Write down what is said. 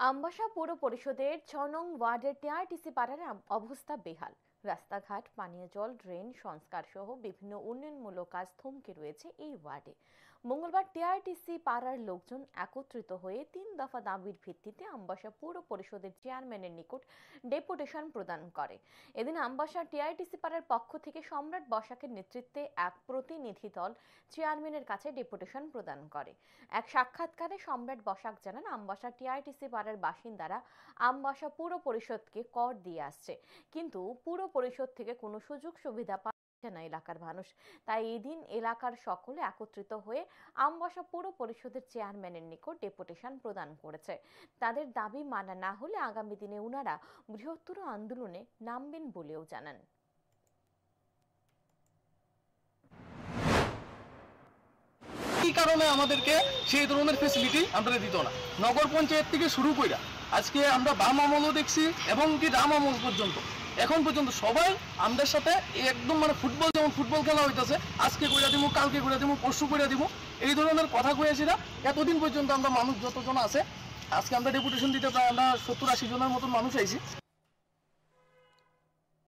আমবাসা পৌর পরিষদের ৬ নং ওয়ার্ডের টিআরটিসি পাড়ার অবস্থা বেহাল। রাস্তাঘাট, পানীয় জল, ড্রেন সংস্কার সহ বিভিন্ন উন্নয়নমূলক কাজ থমকে রয়েছে এই ওয়ার্ডে। মঙ্গলবার টিআরটিসি পাড়ার লোকজন একত্রিত হয়ে ৩ দফা দাবির ভিত্তিতে আমবাসা পৌর পরিষদের চেয়ারম্যানের নিকট ডেপুটেশন প্রদান করে। এদিন আমবাসা টিআরটিসি পাড়ার পক্ষ থেকে সম্রাট বসাকের নেতৃত্বে এক প্রতিনিধি দল চেয়ারম্যানের কাছে ডেপুটেশন প্রদান করে। এক সাক্ষাৎকারে সম্রাট বসাক জানান, আমবাসা টিআরটিসি পাড়ার বাসিন্দারা আমবাসা পৌর পরিষদকে কর দিয়ে আসছে, কিন্তু পুর পরিষদ থেকে কোনো সুযোগ সুবিধা পাচ্ছে না এলাকার মানুষ। তাই এই দিন এলাকার সকলে একত্রিত হয়ে আমবাসা পৌর পরিষদের চেয়ারম্যানের নিকট ডেপুটেশন প্রদান করেছে। তাদের দাবি মানা না হলে আগামী দিনে উনারা বৃহত্তর আন্দোলনে নামবেন বলেও জানান। এই কারণে আমাদেরকে সেই ধরনের ফ্যাসিলিটি আমরা দিত না। নগর পঞ্চায়েত থেকে শুরু করে আজকে আমরা বাম আমলও দেখছি এবং কি রাম আমল পর্যন্ত এখন পর্যন্ত সবাই আমাদের সাথে একদম ফুটবল, যেমন ফুটবল খেলা হইতেছে, আজকে করে দিব, কালকে করে দিব, পরশু করে দিব, এই ধরনের কথা কয়েছি না। এতদিন পর্যন্ত আমরা মানুষ যতজন আছে, আজকে আমরা ডেপুটেশন দিতে প্রায় আমরা 70-80 জনের মতন মানুষ আইছি।